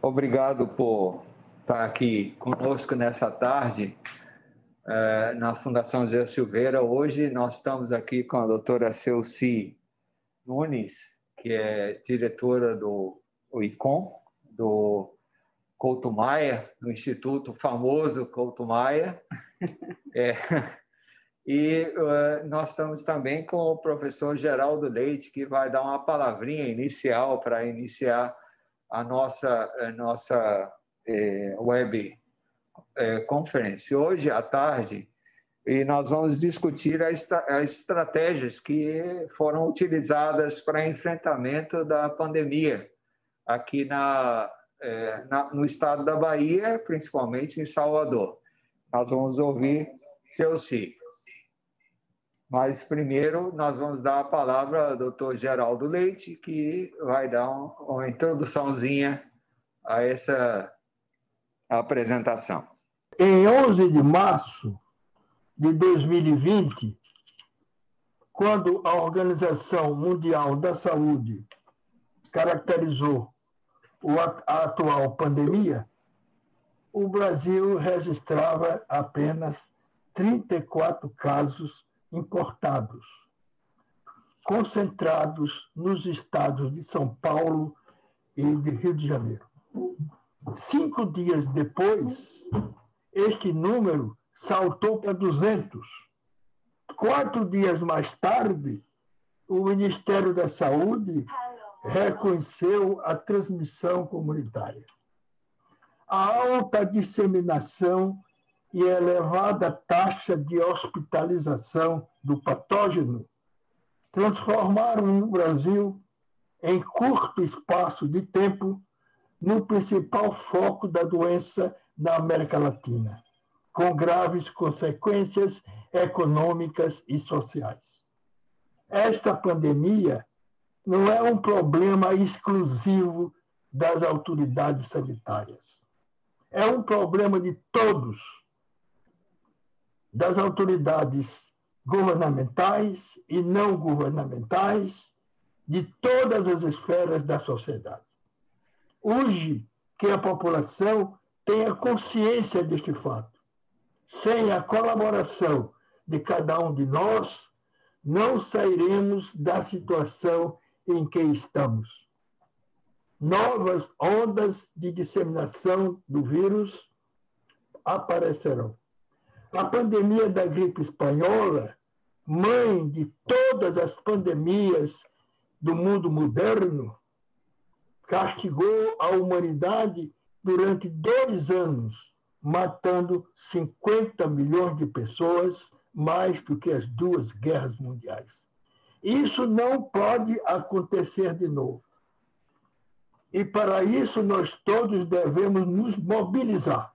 Obrigado por estar aqui conosco nessa tarde na Fundação Zé Silveira. Hoje nós estamos aqui com a doutora Celci Nunes, que é diretora do ICOM, do Couto Maia, do Instituto famoso Couto Maia. E nós estamos também com o professor Geraldo Leite, que vai dar uma palavrinha inicial para iniciar a nossa web conference hoje à tarde, e nós vamos discutir as estratégias que foram utilizadas para enfrentamento da pandemia aqui no estado da Bahia, principalmente em Salvador. Nós vamos ouvir Celci. Mas primeiro nós vamos dar a palavra ao doutor Geraldo Leite, que vai dar uma introduçãozinha a essa apresentação. Em 11 de março de 2020, quando a Organização Mundial da Saúde caracterizou a atual pandemia, o Brasil registrava apenas 34 casos importados, concentrados nos estados de São Paulo e de Rio de Janeiro. 5 dias depois, este número saltou para 200. 4 dias mais tarde, o Ministério da Saúde reconheceu a transmissão comunitária. A alta disseminação e a elevada taxa de hospitalização do patógeno transformaram o Brasil, em curto espaço de tempo, no principal foco da doença na América Latina, com graves consequências econômicas e sociais. Esta pandemia não é um problema exclusivo das autoridades sanitárias. É um problema de todos, das autoridades governamentais e não governamentais, de todas as esferas da sociedade. Urge que a população tenha consciência deste fato. Sem a colaboração de cada um de nós, não sairemos da situação em que estamos. Novas ondas de disseminação do vírus aparecerão. A pandemia da gripe espanhola, mãe de todas as pandemias do mundo moderno, castigou a humanidade durante 2 anos, matando 50 milhões de pessoas, mais do que as 2 guerras mundiais. Isso não pode acontecer de novo. E para isso nós todos devemos nos mobilizar.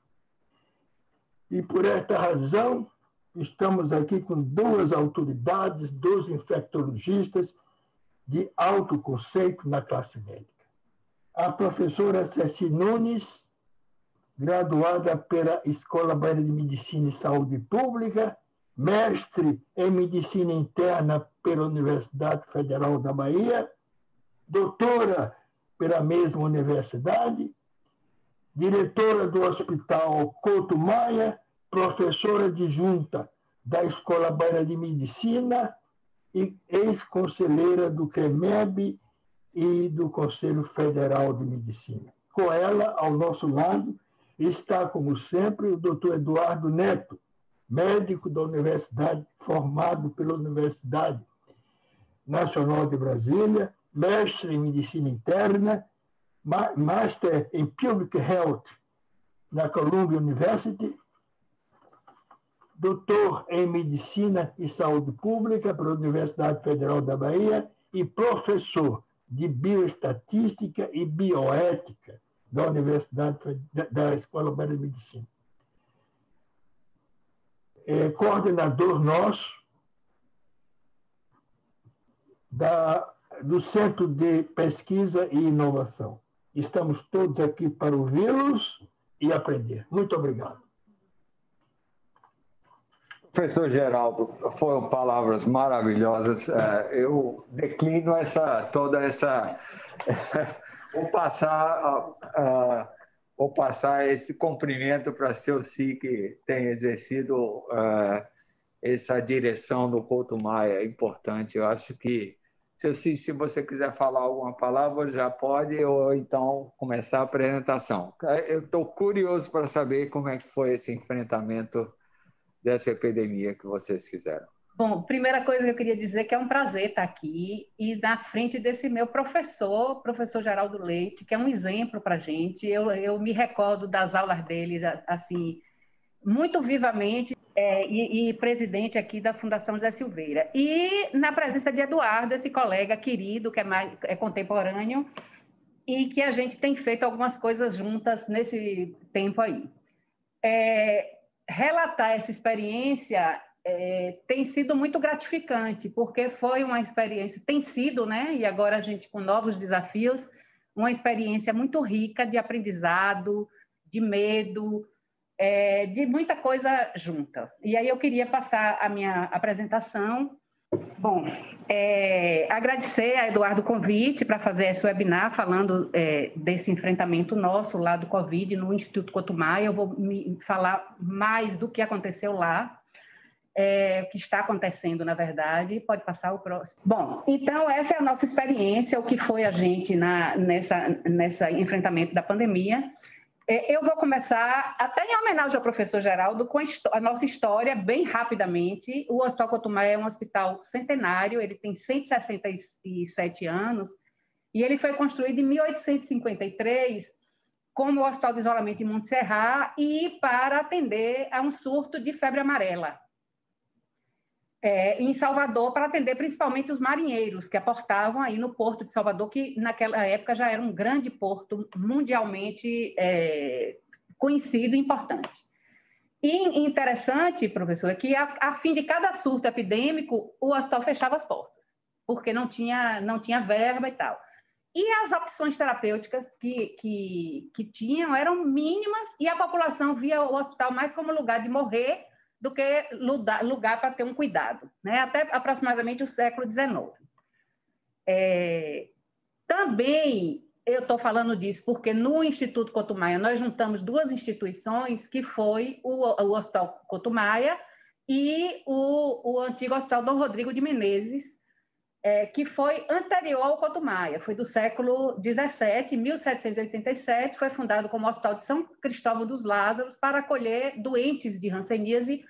E por esta razão, estamos aqui com 2 autoridades, 2 infectologistas de alto conceito na classe médica. A professora Celci Nunes, graduada pela Escola Baiana de Medicina e Saúde Pública, mestre em Medicina Interna pela Universidade Federal da Bahia, doutora pela mesma universidade, diretora do Hospital Couto Maia, professora adjunta da Escola Baiana de Medicina e ex-conselheira do CREMEB e do Conselho Federal de Medicina. Com ela, ao nosso lado, está, como sempre, o doutor Eduardo Neto, médico da Universidade, formado pela Universidade Nacional de Brasília, mestre em Medicina Interna, Master em Public Health na Columbia University, doutor em Medicina e Saúde Pública pela Universidade Federal da Bahia e professor de Bioestatística e Bioética da Universidade da Escola Baiana de Medicina. É coordenador nosso do Centro de Pesquisa e Inovação. Estamos todos aqui para ouvi-los e aprender. Muito obrigado. Professor Geraldo, foram palavras maravilhosas. Eu declino toda essa... Vou passar vou passar esse cumprimento para seu Si, que tem exercido essa direção do Couto Maia, é importante. Eu acho que, seu Si, se você quiser falar alguma palavra, já pode, ou então começar a apresentação. Eu estou curioso para saber como é que foi esse enfrentamento dessa epidemia que vocês fizeram. Bom, primeira coisa que eu queria dizer é que é um prazer estar aqui e na frente desse meu professor Geraldo Leite, que é um exemplo para a gente. Eu me recordo das aulas dele, assim, muito vivamente, e presidente aqui da Fundação José Silveira. E na presença de Eduardo, esse colega querido, que é contemporâneo, e que a gente tem feito algumas coisas juntas nesse tempo aí. Relatar essa experiência tem sido muito gratificante, porque foi uma experiência, tem sido, né? E agora a gente com novos desafios, uma experiência muito rica de aprendizado, de medo, de muita coisa junta. E aí eu queria passar a minha apresentação. Bom, agradecer a Eduardo o convite para fazer esse webinar falando desse enfrentamento nosso lá do Covid no Instituto Couto Maia. Eu vou me falar mais do que aconteceu lá, o que está acontecendo, na verdade. Pode passar o próximo. Bom, então essa é a nossa experiência, o que foi a gente nessa enfrentamento da pandemia. Eu vou começar, até em homenagem ao professor Geraldo, com a nossa história, bem rapidamente. O Hospital Couto Maia é um hospital centenário, ele tem 167 anos, e ele foi construído em 1853 como Hospital de Isolamento de Montserrat e para atender a um surto de febre amarela. Em Salvador, para atender principalmente os marinheiros que aportavam aí no Porto de Salvador, que naquela época já era um grande porto mundialmente conhecido e importante. E interessante, professor, é que a fim de cada surto epidêmico, o hospital fechava as portas, porque não tinha verba e tal. E as opções terapêuticas que tinham eram mínimas e a população via o hospital mais como lugar de morrer do que lugar para ter um cuidado, né? Até aproximadamente o século XIX. Também eu estou falando disso porque no Instituto Couto Maia nós juntamos duas instituições, que foi o Hospital Couto Maia e o antigo Hospital Dom Rodrigo de Menezes, que foi anterior ao Couto Maia, foi do século XVII, 1787, foi fundado como Hospital de São Cristóvão dos Lázaros para acolher doentes de hanseníase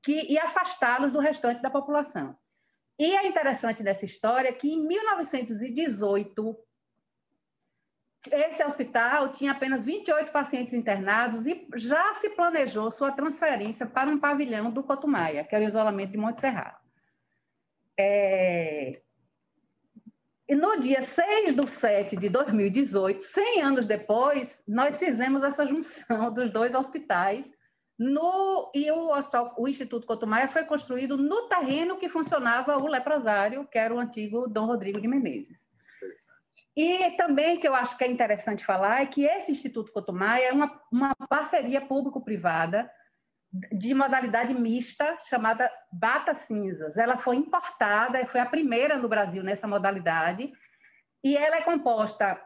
e afastá-los do restante da população. E é interessante nessa história que em 1918, esse hospital tinha apenas 28 pacientes internados e já se planejou sua transferência para um pavilhão do Couto Maia, que era o isolamento de Montserrat. E no dia 6/7 de 2018, 100 anos depois, nós fizemos essa junção dos dois hospitais, e o Instituto Couto Maia foi construído no terreno que funcionava o leprosário, que era o antigo Dom Rodrigo de Menezes. E também que eu acho que é interessante falar é que esse Instituto Couto Maia é uma parceria público-privada de modalidade mista, chamada Bata Cinzas. Ela foi importada, foi a primeira no Brasil nessa modalidade, e ela é composta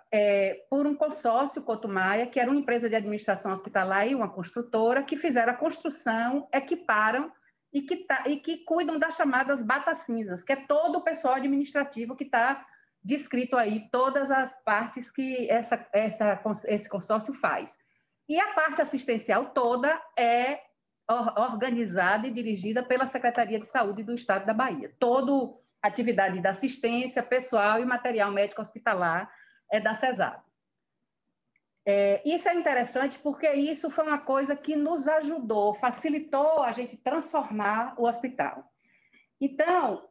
por um consórcio Couto Maia, que era uma empresa de administração hospitalar e uma construtora, que fizeram a construção, equiparam e que cuidam das chamadas Bata Cinzas, que é todo o pessoal administrativo que está descrito aí, todas as partes que esse consórcio faz. E a parte assistencial toda é organizada e dirigida pela Secretaria de Saúde do Estado da Bahia. Toda atividade de assistência, pessoal e material médico hospitalar é da CESAB. Isso é interessante porque isso foi uma coisa que nos ajudou, facilitou a gente transformar o hospital. Então,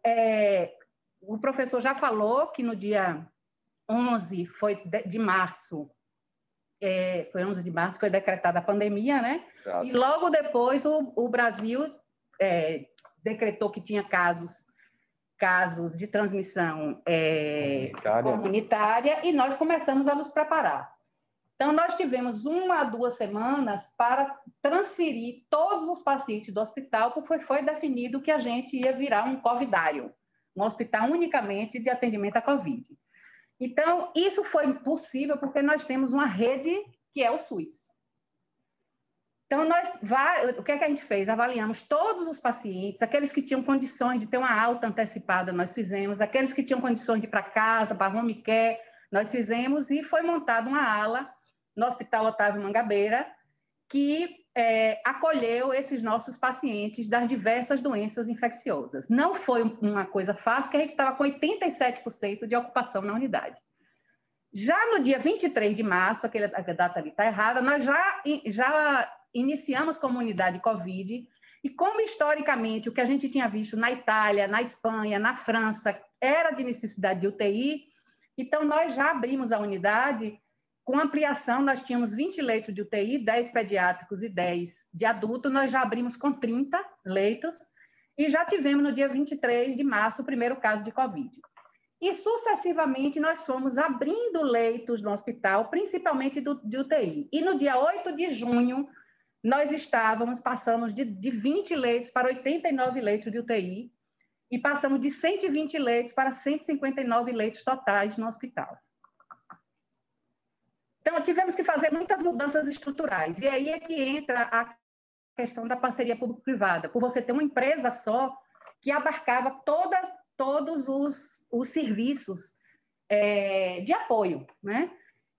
o professor já falou que no dia 11 de março, foi decretada a pandemia, né? Exato. E logo depois o Brasil decretou que tinha casos de transmissão comunitária, e nós começamos a nos preparar. Então, nós tivemos 1 a 2 semanas para transferir todos os pacientes do hospital, porque foi definido que a gente ia virar um covidário, um hospital unicamente de atendimento à Covid. Então, isso foi possível porque nós temos uma rede que é o SUS. Então, o que é que a gente fez? Avaliamos todos os pacientes, aqueles que tinham condições de ter uma alta antecipada, nós fizemos, aqueles que tinham condições de ir para casa, para home care, nós fizemos, e foi montada uma ala no Hospital Otávio Mangabeira, que acolheu esses nossos pacientes das diversas doenças infecciosas. Não foi uma coisa fácil, porque a gente estava com 87% de ocupação na unidade. Já no dia 23 de março, a data ali está errada, nós já iniciamos comunidade Covid, e como historicamente o que a gente tinha visto na Itália, na Espanha, na França, era de necessidade de UTI, então nós já abrimos a unidade com ampliação. Nós tínhamos 20 leitos de UTI, 10 pediátricos e 10 de adulto, nós já abrimos com 30 leitos, e já tivemos no dia 23 de março o primeiro caso de Covid. E, sucessivamente, nós fomos abrindo leitos no hospital, principalmente de UTI. E no dia 8 de junho, nós passamos de 20 leitos para 89 leitos de UTI, e passamos de 120 leitos para 159 leitos totais no hospital. Então, tivemos que fazer muitas mudanças estruturais. E aí é que entra a questão da parceria público-privada, por você ter uma empresa só que abarcava todos os serviços de apoio, né?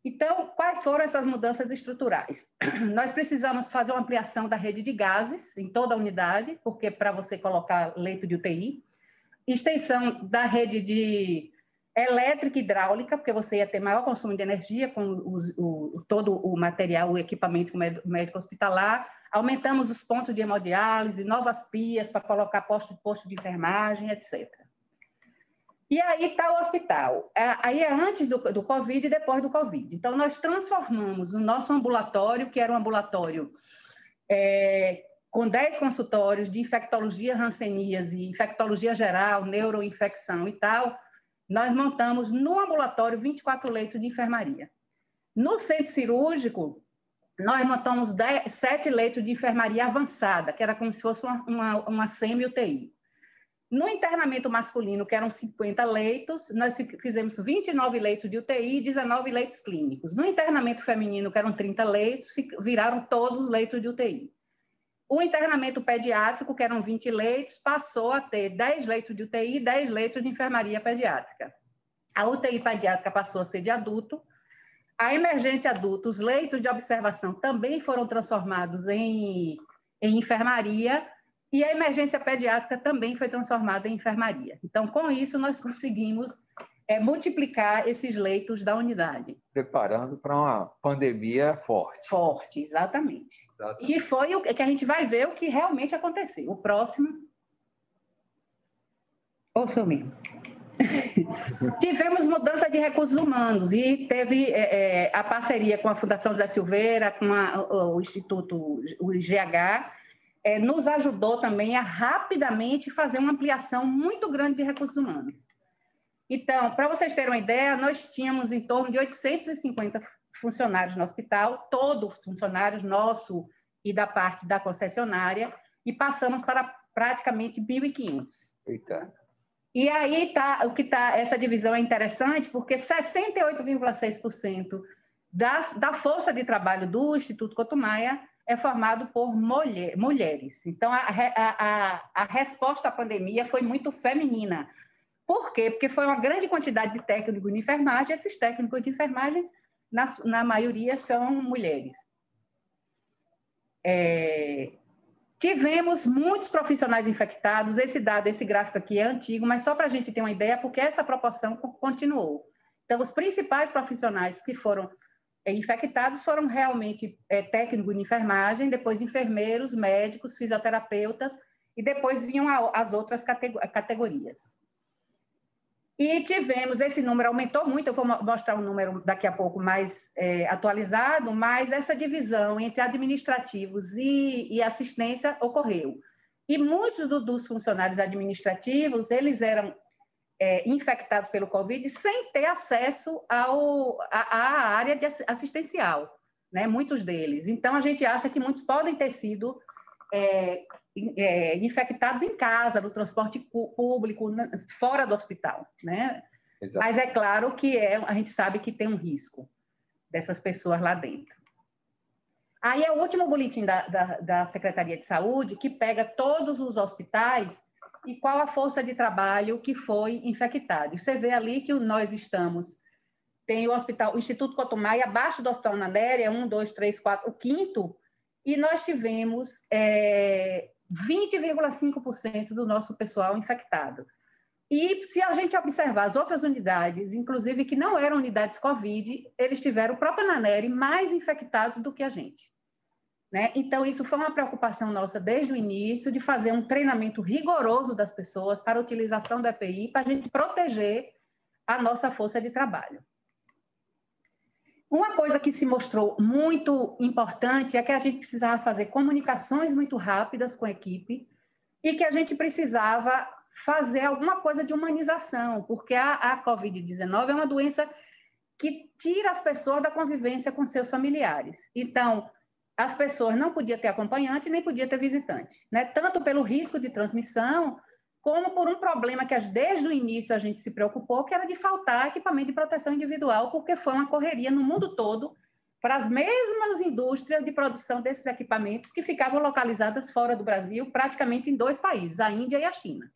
Então, quais foram essas mudanças estruturais? Nós precisamos fazer uma ampliação da rede de gases em toda a unidade, porque para você colocar leito de UTI, extensão da rede de elétrica e hidráulica, porque você ia ter maior consumo de energia com todo o material, o equipamento médico hospitalar. Aumentamos os pontos de hemodiálise, novas pias para colocar posto de enfermagem, etc. E aí está o hospital. Aí é antes do Covid e depois do Covid. Então, nós transformamos o nosso ambulatório, que era um ambulatório com 10 consultórios de infectologia, hanseníase, infectologia geral, neuroinfecção e tal, nós montamos no ambulatório 24 leitos de enfermaria. No centro cirúrgico, nós montamos 7 leitos de enfermaria avançada, que era como se fosse uma semi-UTI. No internamento masculino, que eram 50 leitos, nós fizemos 29 leitos de UTI e 19 leitos clínicos. No internamento feminino, que eram 30 leitos, viraram todos leitos de UTI. O internamento pediátrico, que eram 20 leitos, passou a ter 10 leitos de UTI e 10 leitos de enfermaria pediátrica. A UTI pediátrica passou a ser de adulto. A emergência adulta, os leitos de observação também foram transformados em enfermaria, e a emergência pediátrica também foi transformada em enfermaria. Então, com isso, nós conseguimos multiplicar esses leitos da unidade. Preparando para uma pandemia forte. Forte, exatamente. E foi o que a gente vai ver o que realmente aconteceu. O próximo... Ô, seu amigo. Tivemos mudança de recursos humanos e teve a parceria com a Fundação José Silveira, com o Instituto, o IGH, nos ajudou também a rapidamente fazer uma ampliação muito grande de recursos humanos. Então, para vocês terem uma ideia, nós tínhamos em torno de 850 funcionários no hospital, todos funcionários nosso e da parte da concessionária, e passamos para praticamente 1.500. Eita. E aí essa divisão é interessante, porque 68,6% da força de trabalho do Instituto Couto Maia é formado por mulheres. Então, a resposta à pandemia foi muito feminina. Por quê? Porque foi uma grande quantidade de técnicos de enfermagem. Esses técnicos de enfermagem, na maioria, são mulheres. Tivemos muitos profissionais infectados. Esse gráfico aqui é antigo, mas só para a gente ter uma ideia, porque essa proporção continuou. Então, os principais profissionais que foram infectados foram realmente técnicos de enfermagem, depois enfermeiros, médicos, fisioterapeutas, e depois vinham as outras categorias. E tivemos, esse número aumentou muito, eu vou mostrar um número daqui a pouco mais atualizado, mas essa divisão entre administrativos e assistência ocorreu. E muitos dos funcionários administrativos, eles eram infectados pelo Covid sem ter acesso à área assistencial, né? Muitos deles. Então, a gente acha que muitos podem ter sido infectados em casa, no transporte público, fora do hospital, né? Exato. Mas é claro que a gente sabe que tem um risco dessas pessoas lá dentro. Aí é o último boletim da Secretaria de Saúde, que pega todos os hospitais e qual a força de trabalho que foi infectada. Você vê ali que nós estamos... Tem o Instituto Cotumaia, abaixo do Hospital Ana Néria, 1, 2, 3, 4, o quinto, e nós tivemos 20,5% do nosso pessoal infectado. E se a gente observar as outras unidades, inclusive que não eram unidades Covid, eles tiveram o próprio Ana Néria mais infectados do que a gente. Né? Então, isso foi uma preocupação nossa desde o início, de fazer um treinamento rigoroso das pessoas para a utilização da EPI, para a gente proteger a nossa força de trabalho. Uma coisa que se mostrou muito importante é que a gente precisava fazer comunicações muito rápidas com a equipe e que a gente precisava fazer alguma coisa de humanização, porque a Covid-19 é uma doença que tira as pessoas da convivência com seus familiares. Então, as pessoas não podiam ter acompanhante nem podiam ter visitante, né? Tanto pelo risco de transmissão, como por um problema que desde o início a gente se preocupou, que era de faltar equipamento de proteção individual, porque foi uma correria no mundo todo para as mesmas indústrias de produção desses equipamentos que ficavam localizadas fora do Brasil, praticamente em 2 países, a Índia e a China.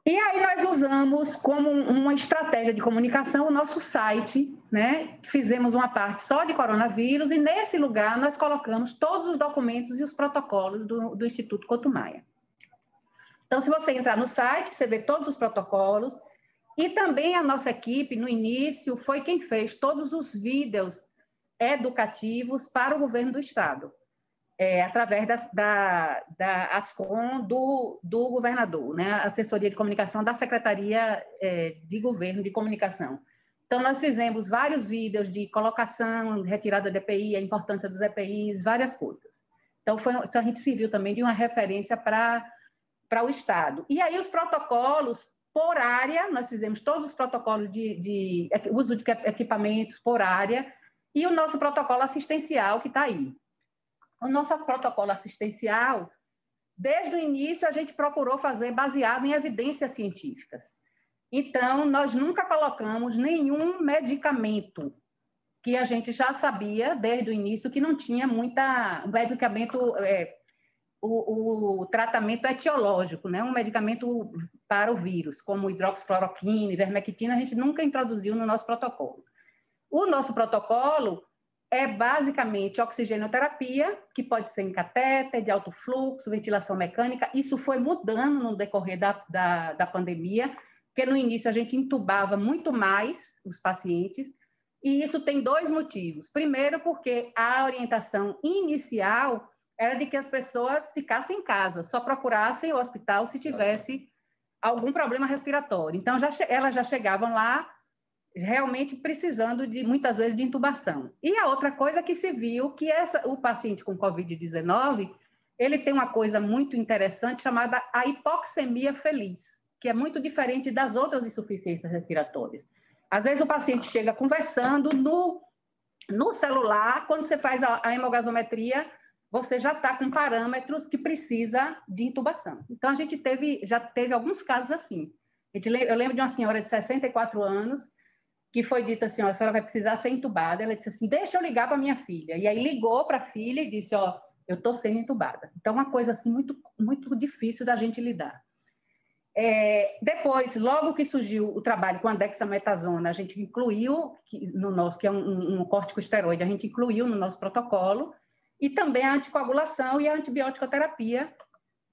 E aí nós usamos como uma estratégia de comunicação o nosso site, né? Fizemos uma parte só de coronavírus e nesse lugar nós colocamos todos os documentos e os protocolos do Instituto Cotumaia. Então, se você entrar no site, você vê todos os protocolos e também a nossa equipe, no início, foi quem fez todos os vídeos educativos para o governo do Estado, através da ASCOM do governador, né? Assessoria de Comunicação da Secretaria de Governo de Comunicação. Então, nós fizemos vários vídeos de colocação, retirada da EPI, a importância dos EPIs, várias coisas. Então, a gente serviu também de uma referência para o Estado. E aí, os protocolos por área, nós fizemos todos os protocolos de uso de equipamentos por área e o nosso protocolo assistencial que está aí. O nosso protocolo assistencial, desde o início, a gente procurou fazer baseado em evidências científicas. Então, nós nunca colocamos nenhum medicamento que a gente já sabia, desde o início, que não tinha medicamento... O tratamento etiológico, né? Um medicamento para o vírus, como hidroxicloroquina, ivermectina, a gente nunca introduziu no nosso protocolo. O nosso protocolo é basicamente oxigenoterapia, que pode ser em catéter, de alto fluxo, ventilação mecânica. Isso foi mudando no decorrer da pandemia, porque no início a gente intubava muito mais os pacientes, e isso tem 2 motivos. Primeiro, porque a orientação inicial era de que as pessoas ficassem em casa, só procurassem o hospital se tivesse algum problema respiratório. Então, elas já chegavam lá realmente precisando, muitas vezes, de intubação. E a outra coisa que se viu, que o paciente com Covid-19, ele tem uma coisa muito interessante chamada a hipoxemia feliz, que é muito diferente das outras insuficiências respiratórias. Às vezes, o paciente chega conversando no celular, quando você faz a hemogasometria, você já está com parâmetros que precisa de intubação. Então, a gente já teve alguns casos assim. Eu lembro de uma senhora de 64 anos que foi dita assim, a senhora vai precisar ser entubada. Ela disse assim, deixa eu ligar para minha filha. E aí ligou para a filha e disse, eu estou sendo entubada. Então, uma coisa assim muito, muito difícil da gente lidar. Depois, logo que surgiu o trabalho com a dexametasona, a gente incluiu, no nosso, que é um corticosteroide, a gente incluiu no nosso protocolo, e também a anticoagulação e a antibioticoterapia,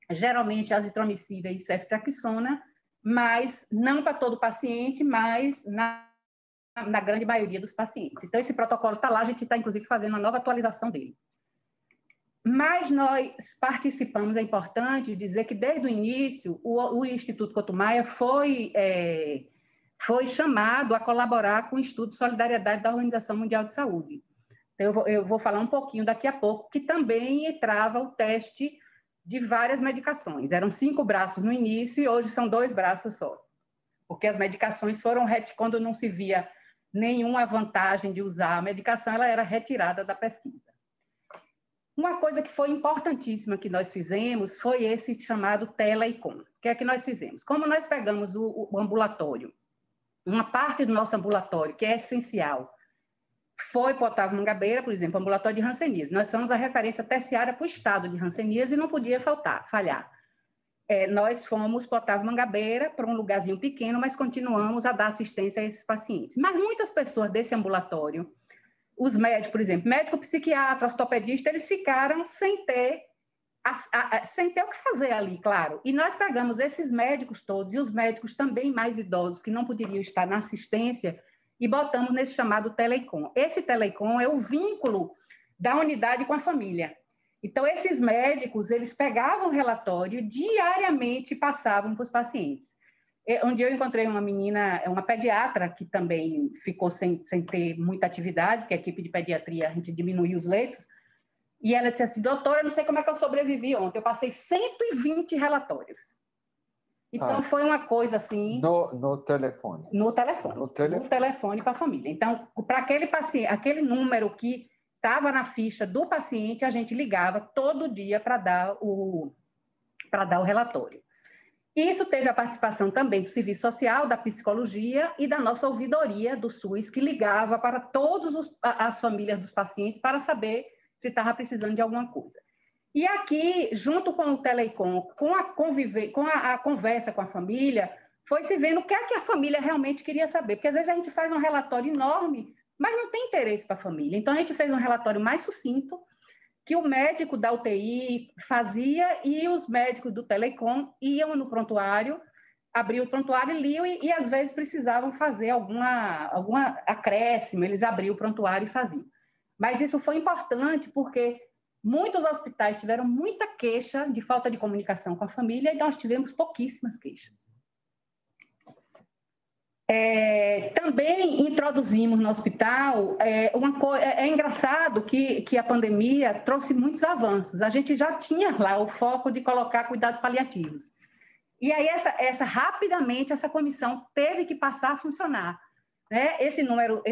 geralmente azitromicina e ceftriaxona, mas não para todo paciente, mas na grande maioria dos pacientes. Então, esse protocolo está lá, a gente está, inclusive, fazendo uma nova atualização dele. Mas nós participamos, é importante dizer que, desde o início, o Instituto Cotumaia foi chamado a colaborar com o Estudo de Solidariedade da Organização Mundial de Saúde. Eu vou falar um pouquinho daqui a pouco, que também entrava o teste de várias medicações. Eram 5 braços no início e hoje são 2 braços só. Porque as medicações foram, quando não se via nenhuma vantagem de usar a medicação, ela era retirada da pesquisa. Uma coisa que foi importantíssima que nós fizemos foi esse chamado Tele-ICOM. O que é que nós fizemos? Como nós pegamos o ambulatório, uma parte do nosso ambulatório, que é essencial, foi para o Otávio Mangabeira, por exemplo, ambulatório de hanseníase. Nós somos a referência terciária para o estado de hanseníase e não podia falhar. Nós fomos para o Otávio Mangabeira, para um lugarzinho pequeno, mas continuamos a dar assistência a esses pacientes. Mas muitas pessoas desse ambulatório, os médicos, por exemplo, médico psiquiatra, ortopedista, eles ficaram sem ter o que fazer ali, claro. E nós pegamos esses médicos todos e os médicos também mais idosos que não poderiam estar na assistência e botamos nesse chamado Telecom. Esse Telecom é o vínculo da unidade com a família. Então, esses médicos, eles pegavam o relatório, diariamente passavam para os pacientes. Onde eu encontrei uma menina, uma pediatra, que também ficou sem ter muita atividade, porque a equipe de pediatria, a gente diminuiu os leitos, e ela disse assim, doutora, eu não sei como é que eu sobrevivi ontem, eu passei 120 relatórios. Então, foi uma coisa assim... No telefone. No telefone para a família. Então, para aquele paciente, aquele número que estava na ficha do paciente, a gente ligava todo dia para dar o relatório. Isso teve a participação também do Serviço Social, da Psicologia e da nossa ouvidoria do SUS, que ligava para todas as famílias dos pacientes para saber se estava precisando de alguma coisa. E aqui, junto com o Telecom, com a conversa com a família, foi se vendo o que é que a família realmente queria saber. Porque às vezes a gente faz um relatório enorme, mas não tem interesse para a família. Então, a gente fez um relatório mais sucinto, que o médico da UTI fazia e os médicos do Telecom iam no prontuário, abriam o prontuário e liam e às vezes precisavam fazer alguma acréscimo, eles abriam o prontuário e faziam. Mas isso foi importante porque muitos hospitais tiveram muita queixa de falta de comunicação com a família e nós tivemos pouquíssimas queixas. Também introduzimos no hospital é engraçado que a pandemia trouxe muitos avanços. A gente já tinha lá o foco de colocar cuidados paliativos. E aí, rapidamente, essa comissão teve que passar a funcionar. Né? Esse número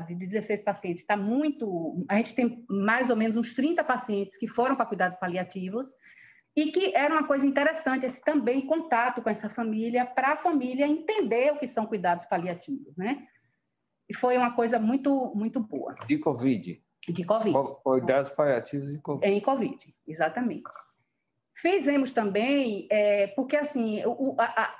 de 16 pacientes está muito... A gente tem mais ou menos uns 30 pacientes que foram para cuidados paliativos e que era uma coisa interessante, esse também contato com essa família, para a família entender o que são cuidados paliativos. Né? E foi uma coisa muito, muito boa. De Covid. De Covid. Cuidados paliativos em Covid. Em Covid, exatamente. Fizemos também, porque assim,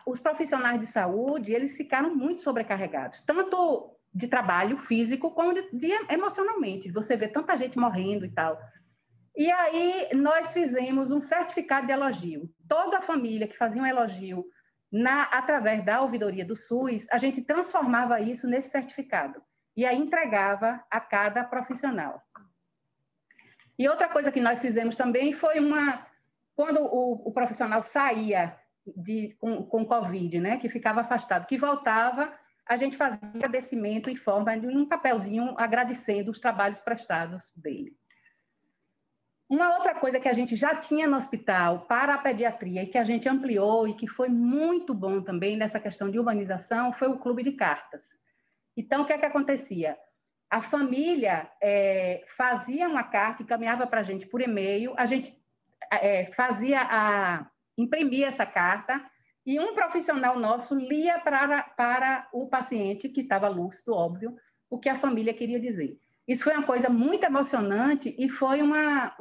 os profissionais de saúde, eles ficaram muito sobrecarregados, tanto de trabalho físico como de emocionalmente. Você vê tanta gente morrendo e tal. E aí nós fizemos um certificado de elogio. Toda a família que fazia um elogio através da ouvidoria do SUS, a gente transformava isso nesse certificado e aí entregava a cada profissional. E outra coisa que nós fizemos também foi quando o profissional saía com Covid, né, que ficava afastado, que voltava, a gente fazia agradecimento em forma de um papelzinho agradecendo os trabalhos prestados dele. Uma outra coisa que a gente já tinha no hospital para a pediatria e que a gente ampliou e que foi muito bom também nessa questão de urbanização foi o clube de cartas. Então, o que é que acontecia? A família fazia uma carta e caminhava para a gente por e-mail, a gente imprimia essa carta e um profissional nosso lia para o paciente, que estava lúcido, óbvio, o que a família queria dizer. Isso foi uma coisa muito emocionante e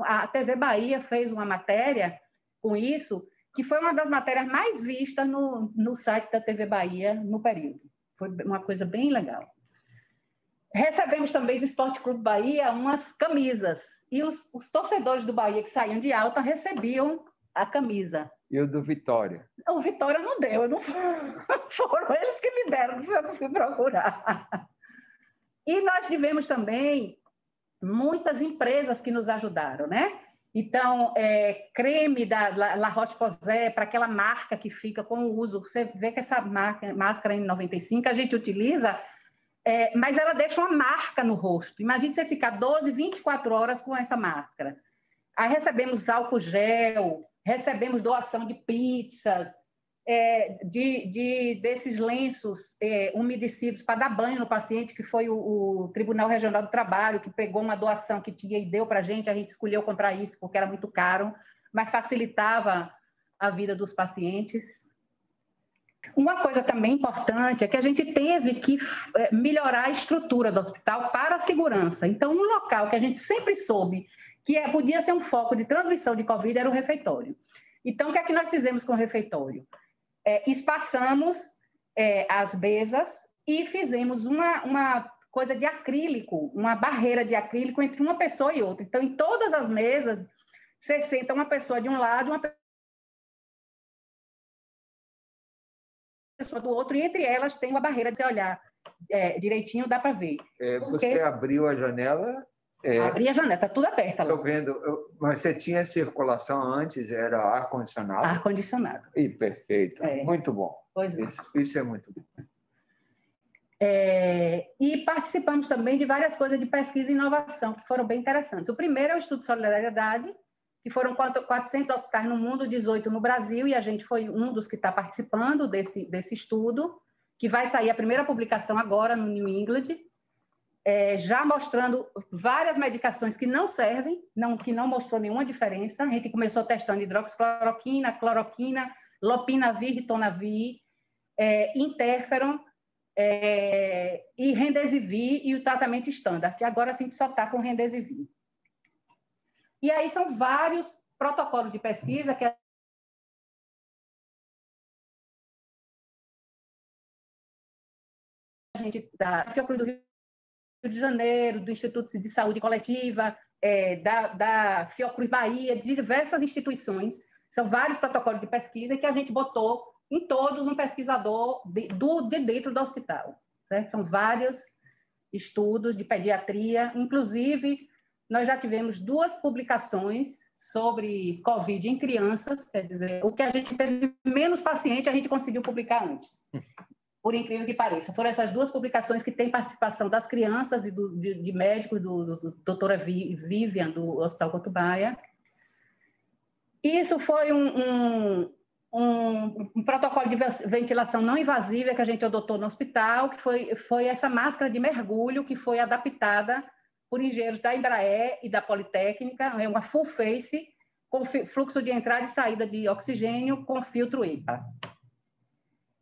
a TV Bahia fez uma matéria com isso, que foi uma das matérias mais vistas no site da TV Bahia no período. Foi uma coisa bem legal. Recebemos também do Esporte Clube Bahia umas camisas e os torcedores do Bahia que saíam de alta recebiam a camisa. E o do Vitória? O Vitória não deu, foram eles que me deram, não foi eu que fui procurar. E nós tivemos também muitas empresas que nos ajudaram, né? Então, creme da La Roche-Posay, para aquela marca que fica com o uso. Você vê que essa máscara N95 a gente utiliza, mas ela deixa uma marca no rosto. Imagine você ficar 12, 24 horas com essa máscara. Aí recebemos álcool gel, recebemos doação de pizzas, desses lenços umedecidos para dar banho no paciente, que foi o Tribunal Regional do Trabalho, que pegou uma doação que tinha e deu para a gente escolheu comprar isso porque era muito caro, mas facilitava a vida dos pacientes. Uma coisa também importante é que a gente teve que melhorar a estrutura do hospital para a segurança. Então, um local que a gente sempre soube que podia ser um foco de transmissão de Covid era o refeitório. Então, o que é que nós fizemos com o refeitório? Espaçamos as mesas e fizemos uma coisa de acrílico, uma barreira de acrílico entre uma pessoa e outra. Então, em todas as mesas, você senta uma pessoa de um lado, uma pessoa do outro, e entre elas tem uma barreira de você olhar direitinho, dá para ver. Você abriu a janela? Abri a janela, está tudo aberto. Estou vendo, mas você tinha circulação antes, era ar-condicionado? Ar-condicionado. Perfeito, muito bom. Pois é. Isso é muito bom. E participamos também de várias coisas de pesquisa e inovação, que foram bem interessantes. O primeiro é o Estudo de Solidariedade, que foram 400 hospitais no mundo, 18 no Brasil, e a gente foi um dos que está participando desse estudo, que vai sair a primeira publicação agora no New England, já mostrando várias medicações que não servem, que não mostrou nenhuma diferença. A gente começou testando hidroxicloroquina, cloroquina, lopinavir, ritonavir, interferon, e remdesivir e o tratamento estándar, que agora a gente só está com remdesivir. E aí são vários protocolos de pesquisa que a gente da Fiocruz do Rio de Janeiro, do Instituto de Saúde Coletiva, da Fiocruz Bahia, de diversas instituições. São vários protocolos de pesquisa que a gente botou em todos um pesquisador de dentro do hospital. Certo? São vários estudos de pediatria, inclusive nós já tivemos 2 publicações sobre Covid em crianças, quer dizer, o que a gente teve menos paciente, a gente conseguiu publicar antes, por incrível que pareça. Foram essas 2 publicações que têm participação das crianças e de médicos, do doutora Vivian, do Hospital Cotubaia. Isso foi um protocolo de ventilação não invasiva que a gente adotou no hospital, que foi essa máscara de mergulho que foi adaptada por engenheiros da Embraer e da Politécnica, é uma full face, com fluxo de entrada e saída de oxigênio com filtro EPA.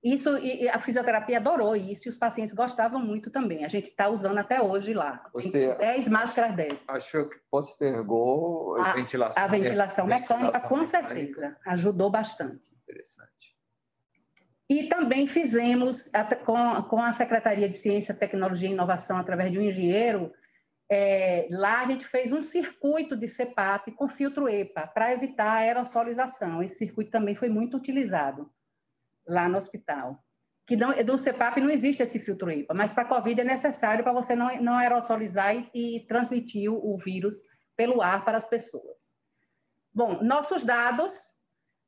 Isso, e a fisioterapia adorou isso, e os pacientes gostavam muito também. A gente está usando até hoje lá. Você 10 máscaras dessas. Achou que postergou a ventilação? A ventilação mecânica, com certeza. Ajudou bastante. Interessante. E também fizemos, com a Secretaria de Ciência, Tecnologia e Inovação, através de um engenheiro, lá a gente fez um circuito de CPAP com filtro EPA para evitar a aerosolização. Esse circuito também foi muito utilizado lá no hospital. Que no CPAP não existe esse filtro EPA, mas para a Covid é necessário para você não aerosolizar e transmitir o vírus pelo ar para as pessoas. Bom, nossos dados,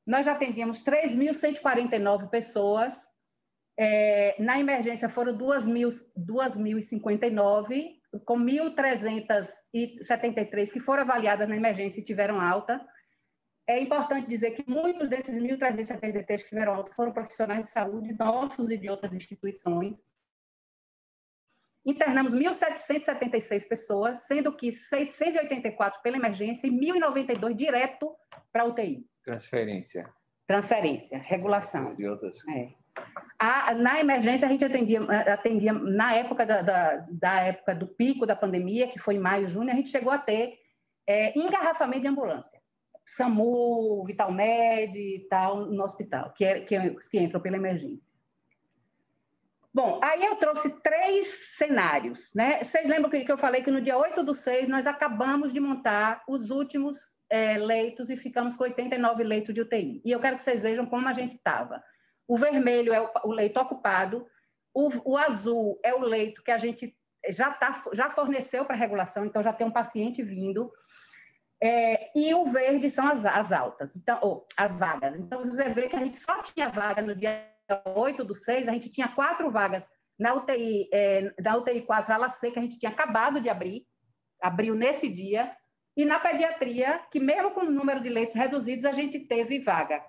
nós já atendíamos 3.149 pessoas, na emergência foram 2.059, com 1.373 que foram avaliadas na emergência e tiveram alta. É importante dizer que muitos desses 1.373 que tiveram alta foram profissionais de saúde nossos e de outras instituições. Internamos 1.776 pessoas, sendo que 684 pela emergência e 1.092 direto para a UTI. Transferência, regulação. De outras. Na emergência, a gente atendia na época da época do pico da pandemia, que foi em maio, junho, a gente chegou a ter engarrafamento de ambulância. SAMU, Vitalmed e tal, no hospital, que entram pela emergência. Bom, aí eu trouxe 3 cenários, né? Vocês lembram que eu falei que no dia 8/6 nós acabamos de montar os últimos leitos e ficamos com 89 leitos de UTI. E eu quero que vocês vejam como a gente estava. O vermelho é o leito ocupado, o azul é o leito que a gente já forneceu para regulação, então já tem um paciente vindo, e o verde são as altas, então, as vagas. Então, você vê que a gente só tinha vaga no dia 8/6, a gente tinha 4 vagas na UTI, da UTI 4 ala C, que a gente tinha acabado de abriu nesse dia, e na pediatria, que mesmo com o número de leitos reduzidos, a gente teve vaga.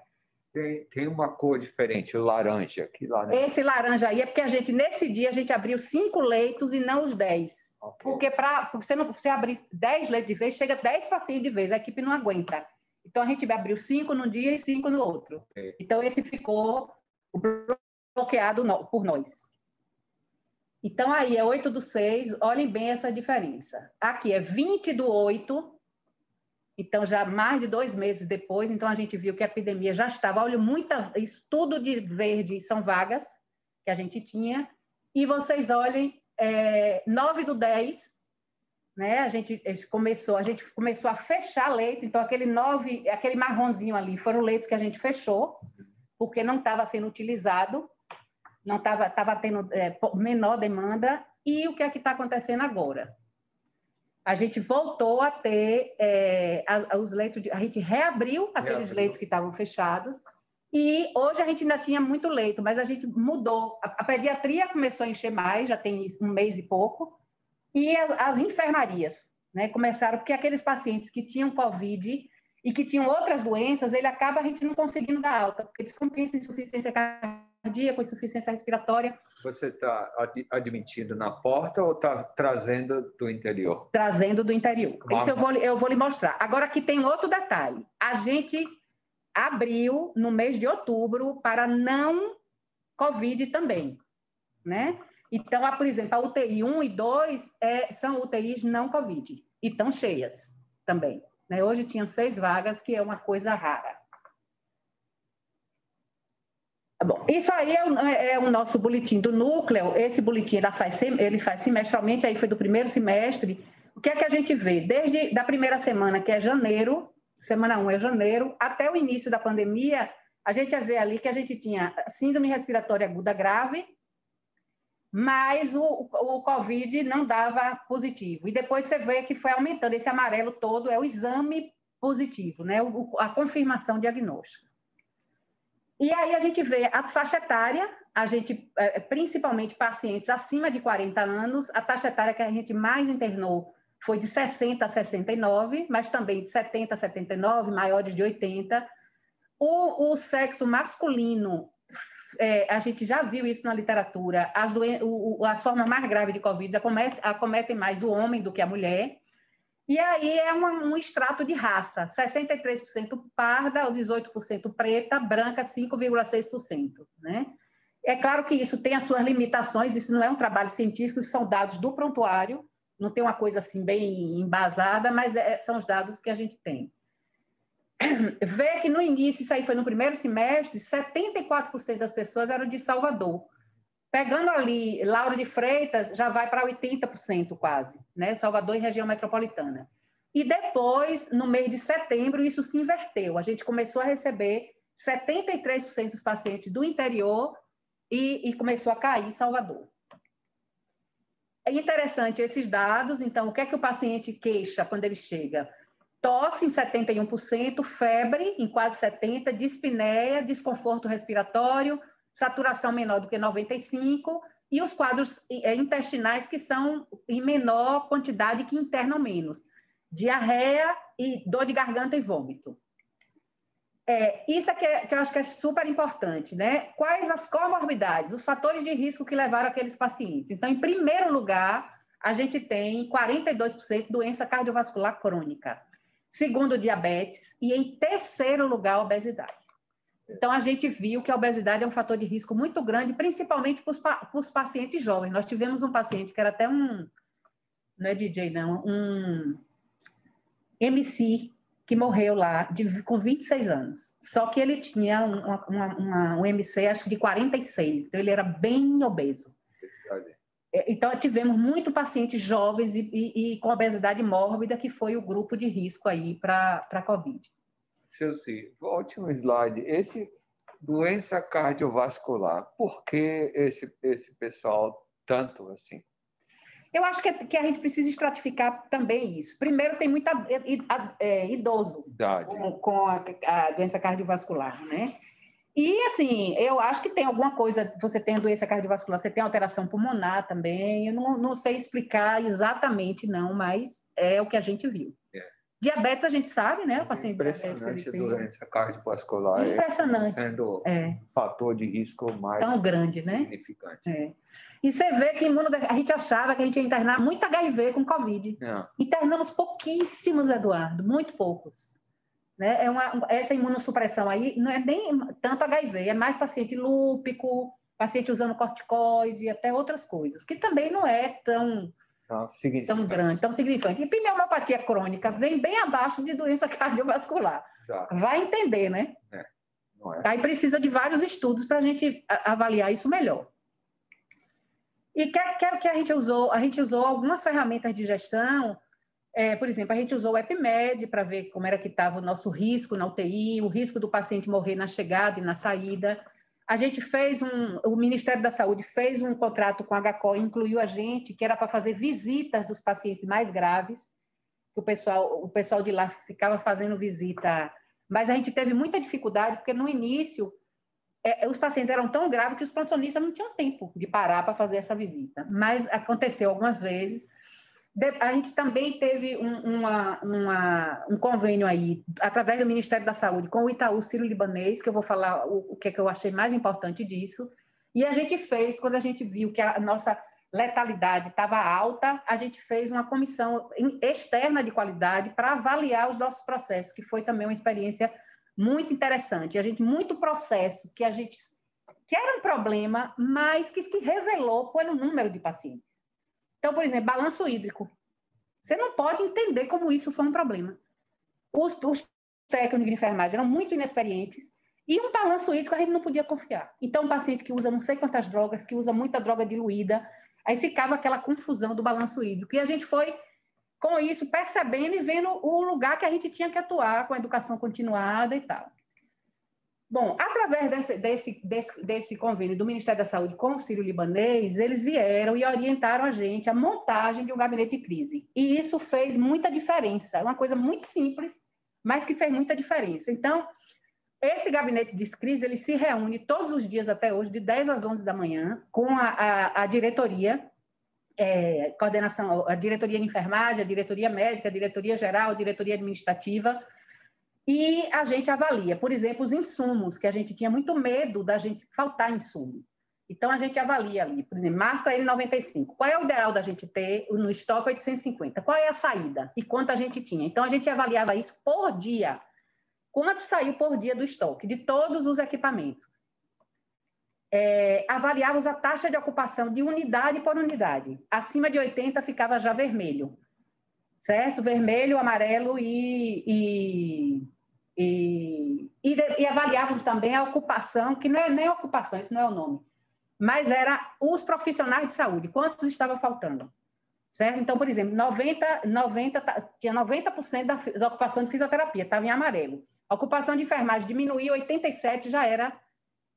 Tem uma cor diferente, o laranja. Aqui, laranja. Esse laranja aí é porque nesse dia a gente abriu 5 leitos e não os 10. Okay. Porque para você abrir 10 leitos de vez, chega 10 pacientes de vez, a equipe não aguenta. Então a gente abriu 5 num dia e 5 no outro. Okay. Então esse ficou o bloqueado por nós. Então, aí é 8/6, olhem bem essa diferença. Aqui é 20/8, então já mais de 2 meses depois, então a gente viu que a epidemia já estava, olha, isso tudo de verde são vagas que a gente tinha, e vocês olhem, 9/10, né, a gente começou a fechar leito, então aquele marronzinho ali foram leitos que a gente fechou, porque não estava sendo utilizado, não estava tendo menor demanda. E o que é que está acontecendo agora? A gente voltou a ter os leitos, a gente reabriu aqueles leitos que estavam fechados, e hoje a gente ainda tinha muito leito, mas a gente mudou. A pediatria começou a encher mais, já tem 1 mês e pouco, e as enfermarias, né, começaram, porque aqueles pacientes que tinham Covid e que tinham outras doenças, ele acaba a gente não conseguindo dar alta, porque descompensa insuficiência cardíaca, insuficiência respiratória. Você está admitindo na porta ou está trazendo do interior? Trazendo do interior. Isso eu vou lhe mostrar. Agora, aqui tem outro detalhe. A gente abriu no mês de outubro para não Covid também, né? Então, por exemplo, a UTI 1 e 2 são UTIs não Covid e estão cheias também, né? Hoje tinham 6 vagas, que é uma coisa rara. Bom, isso aí é o nosso boletim do núcleo. Esse boletim ele faz semestralmente, aí foi do primeiro semestre. O que é que a gente vê? Desde da primeira semana, que é janeiro, semana 1 é janeiro, até o início da pandemia, a gente vê ali que a gente tinha síndrome respiratória aguda grave, mas o Covid não dava positivo. E depois você vê que foi aumentando, esse amarelo todo é o exame positivo, né? A confirmação diagnóstica. E aí a gente vê a faixa etária, principalmente pacientes acima de 40 anos, a taxa etária que a gente mais internou foi de 60 a 69, mas também de 70 a 79, maiores de 80. O sexo masculino, a gente já viu isso na literatura, as formas mais graves de Covid acometem mais o homem do que a mulher. E aí é um extrato de raça, 63% parda, 18% preta, branca 5,6%. Né? É claro que isso tem as suas limitações, isso não é um trabalho científico, são dados do prontuário, não tem uma coisa assim bem embasada, mas são os dados que a gente tem. Vê que no início, isso aí foi no primeiro semestre, 74% das pessoas eram de Salvador. Pegando ali Lauro de Freitas, já vai para 80% quase, né? Salvador e região metropolitana. E depois, no mês de setembro, isso se inverteu. A gente começou a receber 73% dos pacientes do interior e começou a cair Salvador. É interessante esses dados. Então, o que é que o paciente queixa quando ele chega? Tosse em 71%, febre em quase 70%, dispneia, desconforto respiratório, saturação menor do que 95%, e os quadros intestinais que são em menor quantidade, que internam menos. Diarreia e dor de garganta e vômito. Isso que eu acho que é super importante, né? Quais as comorbidades, os fatores de risco que levaram aqueles pacientes? Então, em primeiro lugar, a gente tem 42% doença cardiovascular crônica. Segundo, diabetes. E em terceiro lugar, obesidade. Então, a gente viu que a obesidade é um fator de risco muito grande, principalmente para os pacientes jovens. Nós tivemos um paciente que era até não é DJ, não, um MC, que morreu lá com 26 anos. Só que ele tinha um MC, acho que de 46, então ele era bem obeso. Então, tivemos muito pacientes jovens e com obesidade mórbida, que foi o grupo de risco aí para a Covid. Celci, volte um slide. Esse doença cardiovascular, por que esse pessoal tanto assim? Eu acho que a gente precisa estratificar também isso. Primeiro, tem muita idoso com a doença cardiovascular, né? E, assim, eu acho que tem alguma coisa, você tem a doença cardiovascular, você tem alteração pulmonar também, eu não sei explicar exatamente, não, mas é o que a gente viu. Diabetes a gente sabe, né? O paciente impressionante a doença cardiovascular. Impressionante. Sendo um fator de risco mais tão grande, né? Significante. E você vê que a gente achava que a gente ia internar muito HIV com Covid. Internamos pouquíssimos, Eduardo, muito poucos. Né? Essa imunossupressão aí não é nem tanto HIV, é mais paciente lúpico, paciente usando corticoide, até outras coisas, que também não é tão grande, tão significante. E pneumopatia crônica vem bem abaixo de doença cardiovascular. Exato. Vai entender, né? Não é. Aí precisa de vários estudos para a gente avaliar isso melhor. E que a gente usou? A gente usou algumas ferramentas de gestão. Por exemplo, a gente usou o EpiMed para ver como era que estava o nosso risco na UTI, o risco do paciente morrer na chegada e na saída. A gente o Ministério da Saúde fez um contrato com a HCO, incluiu a gente, que era para fazer visitas dos pacientes mais graves, que o pessoal de lá ficava fazendo visita, mas a gente teve muita dificuldade, porque no início os pacientes eram tão graves que os plantonistas não tinham tempo de parar para fazer essa visita, mas aconteceu algumas vezes. A gente também teve um convênio aí, através do Ministério da Saúde, com o Itaú Sírio-Libanês, que eu vou falar o que eu achei mais importante disso. E a gente fez, quando a gente viu que a nossa letalidade estava alta, a gente fez uma comissão externa de qualidade para avaliar os nossos processos, que foi também uma experiência muito interessante. Muito processo que era um problema, mas que se revelou pelo número de pacientes. Então, por exemplo, balanço hídrico. Você não pode entender como isso foi um problema. Os técnicos de enfermagem eram muito inexperientes e um balanço hídrico a gente não podia confiar. Então, um paciente que usa não sei quantas drogas, que usa muita droga diluída, aí ficava aquela confusão do balanço hídrico. E a gente foi, com isso, percebendo e vendo o lugar que a gente tinha que atuar com a educação continuada e tal. Bom, através desse convênio do Ministério da Saúde com o Sírio-Libanês, eles vieram e orientaram a gente a montagem de um gabinete de crise. E isso fez muita diferença. É uma coisa muito simples, mas que fez muita diferença. Então, esse gabinete de crise, ele se reúne todos os dias até hoje, de 10 às 11 da manhã, com a diretoria, coordenação, a diretoria de enfermagem, a diretoria médica, a diretoria geral, a diretoria administrativa. E a gente avalia, por exemplo, os insumos, que a gente tinha muito medo da gente faltar insumo. Então, a gente avalia ali, por exemplo, máscara N95. Qual é o ideal da gente ter no estoque 850? Qual é a saída? E quanto a gente tinha? Então, a gente avaliava isso por dia. Quanto saiu por dia do estoque, de todos os equipamentos. Avaliávamos a taxa de ocupação de unidade por unidade. Acima de 80 ficava já vermelho. Certo? Vermelho, amarelo e avaliávamos também a ocupação, que não é nem ocupação, isso não é o nome, mas era os profissionais de saúde, quantos estava faltando, certo? Então, por exemplo, tinha 90% da ocupação de fisioterapia, estava em amarelo. A ocupação de enfermagem diminuiu, 87% já era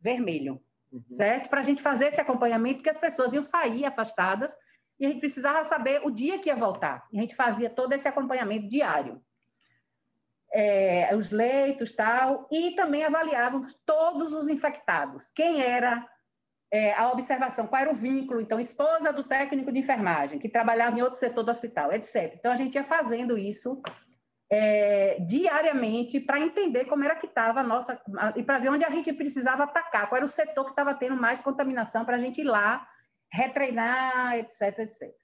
vermelho, certo? Para a gente fazer esse acompanhamento, porque as pessoas iam sair afastadas e a gente precisava saber o dia que ia voltar. E a gente fazia todo esse acompanhamento diário. Os leitos, tal, e também avaliávamos todos os infectados. Quem era a observação, qual era o vínculo, então, esposa do técnico de enfermagem, que trabalhava em outro setor do hospital, etc. Então, a gente ia fazendo isso diariamente para entender como era que estava a nossa... e para ver onde a gente precisava atacar, qual era o setor que estava tendo mais contaminação para a gente ir lá, retreinar, etc, etc.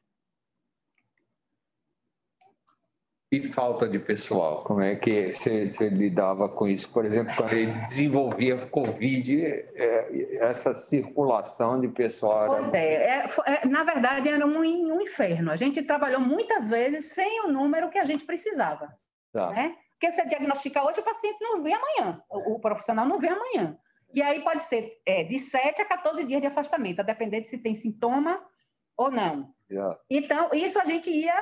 E falta de pessoal, como é que você lidava com isso? Por exemplo, quando ele desenvolvia Covid, essa circulação de pessoal... Pois na verdade, era um inferno. A gente trabalhou muitas vezes sem o número que a gente precisava. Né? Porque você diagnostica hoje, o paciente não vê amanhã, o profissional não vê amanhã. E aí pode ser de 7 a 14 dias de afastamento, a depender de se tem sintoma ou não. Então, isso a gente ia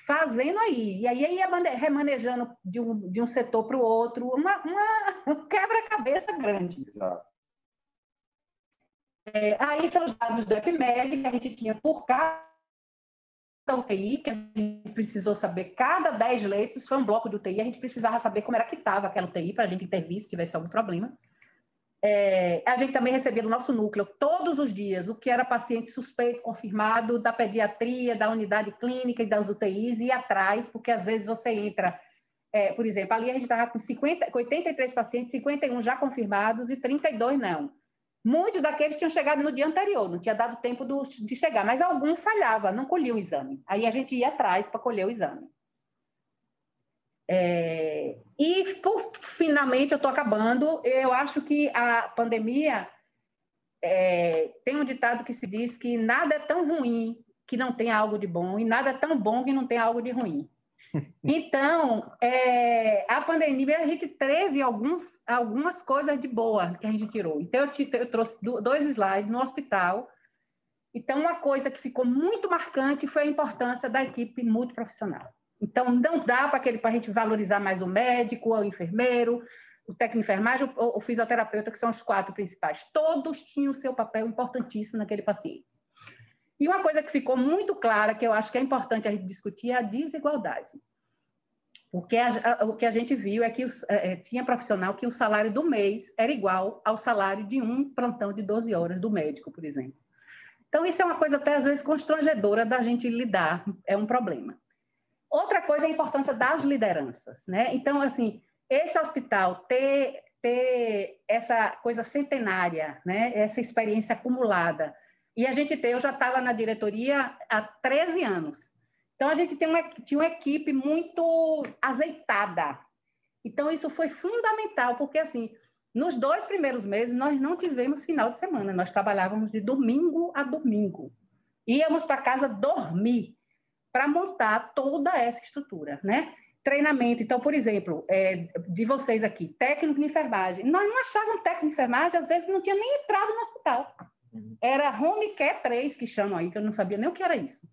fazendo aí. E aí ia remanejando de um setor para o outro, um quebra-cabeça grande. Aí são os dados do EpiMed que a gente tinha por cada UTI, que a gente precisou saber, cada 10 leitos, foi um bloco de UTI, a gente precisava saber como era que estava aquela UTI para a gente intervir se tivesse algum problema. A gente também recebia do nosso núcleo, todos os dias, o que era paciente suspeito, confirmado, da pediatria, da unidade clínica e das UTIs, e atrás, porque às vezes você entra, por exemplo, ali a gente estava com 83 pacientes, 51 já confirmados e 32 não. Muitos daqueles tinham chegado no dia anterior, não tinha dado tempo de chegar, mas alguns falhavam, não colhiam o exame. Aí a gente ia atrás para colher o exame. Finalmente, eu estou acabando, eu acho que a pandemia tem um ditado que se diz que nada é tão ruim que não tenha algo de bom e nada é tão bom que não tenha algo de ruim. Então, a pandemia, a gente teve algumas coisas de boa que a gente tirou. Então, eu trouxe 2 slides no hospital. Então, uma coisa que ficou muito marcante foi a importância da equipe multiprofissional. Então, não dá para a gente valorizar mais o médico, o enfermeiro, o técnico de enfermagem, o fisioterapeuta, que são os 4 principais. Todos tinham o seu papel importantíssimo naquele paciente. E uma coisa que ficou muito clara, que eu acho que é importante a gente discutir, é a desigualdade. Porque o que a gente viu é que tinha profissional que o salário do mês era igual ao salário de um plantão de 12 horas do médico, por exemplo. Então, isso é uma coisa até às vezes constrangedora da gente lidar, é um problema. Outra coisa é a importância das lideranças, né? Então, assim, esse hospital ter essa coisa centenária, né? Essa experiência acumulada. E eu já estava na diretoria há 13 anos. Então, a gente tinha uma equipe muito azeitada. Então, isso foi fundamental, porque, assim, nos 2 primeiros meses, nós não tivemos final de semana. Nós trabalhávamos de domingo a domingo. Íamos para casa dormir para montar toda essa estrutura, né? Treinamento. Então, por exemplo, de vocês aqui, técnico de enfermagem. Nós não achávamos técnico de enfermagem, às vezes não tinha nem entrado no hospital. Era Home Care 3, que chamam aí, que eu não sabia nem o que era isso.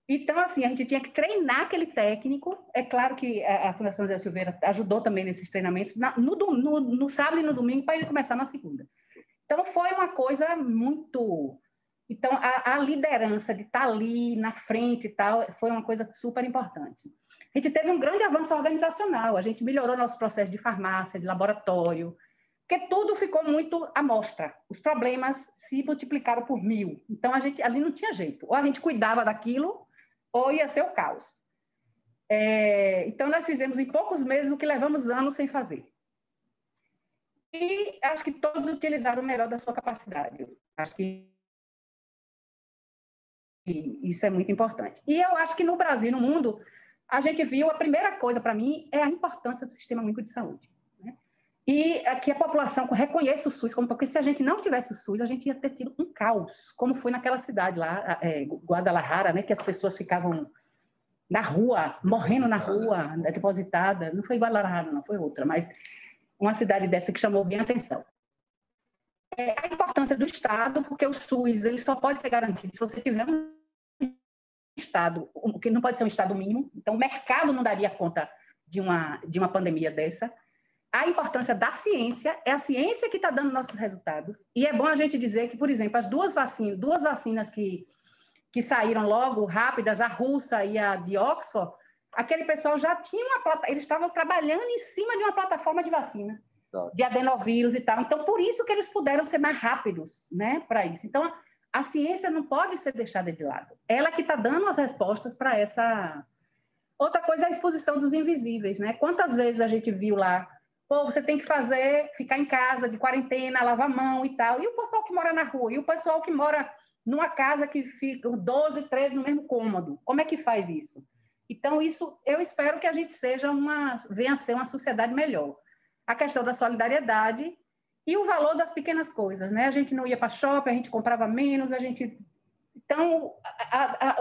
Então, assim, a gente tinha que treinar aquele técnico. É claro que a Fundação José Silveira ajudou também nesses treinamentos, no sábado e no domingo, para ele começar na segunda. Então, foi uma coisa muito... Então, a liderança de estar ali na frente e tal, foi uma coisa super importante. A gente teve um grande avanço organizacional, a gente melhorou nosso processo de farmácia, de laboratório, porque tudo ficou muito à mostra. Os problemas se multiplicaram por 1000. Então, ali não tinha jeito. Ou a gente cuidava daquilo, ou ia ser o caos. Então, nós fizemos em poucos meses o que levamos anos sem fazer. E acho que todos utilizaram o melhor da sua capacidade. Acho que isso é muito importante. E eu acho que no Brasil, no mundo, a gente viu, a primeira coisa para mim é a importância do Sistema Único de Saúde. Né? E que a população reconheça o SUS, porque se a gente não tivesse o SUS, a gente ia ter tido um caos, como foi naquela cidade lá, Guadalajara, né, que as pessoas ficavam na rua, morrendo na rua, depositada. Não foi Guadalajara, não, foi outra, mas uma cidade dessa que chamou bem a atenção. A importância do Estado, porque o SUS ele só pode ser garantido se você tiver um Estado, que não pode ser um Estado mínimo, então o mercado não daria conta de uma pandemia dessa. A importância da ciência, é a ciência que está dando nossos resultados, e é bom a gente dizer que, por exemplo, as duas vacinas que saíram logo, rápidas, a russa e a de Oxford, aquele pessoal já tinha eles estavam trabalhando em cima de uma plataforma de vacina, de adenovírus e tal, então por isso que eles puderam ser mais rápidos, né, para isso. Então, a ciência não pode ser deixada de lado. Ela que está dando as respostas para essa... Outra coisa é a exposição dos invisíveis, né? Quantas vezes a gente viu lá, você tem que ficar em casa, de quarentena, lavar a mão e tal, e o pessoal que mora na rua, e o pessoal que mora numa casa que fica 12, 13 no mesmo cômodo, como é que faz isso? Então, isso, eu espero que a gente venha a ser uma sociedade melhor. A questão da solidariedade e o valor das pequenas coisas, né? A gente não ia para shopping, a gente comprava menos, Então,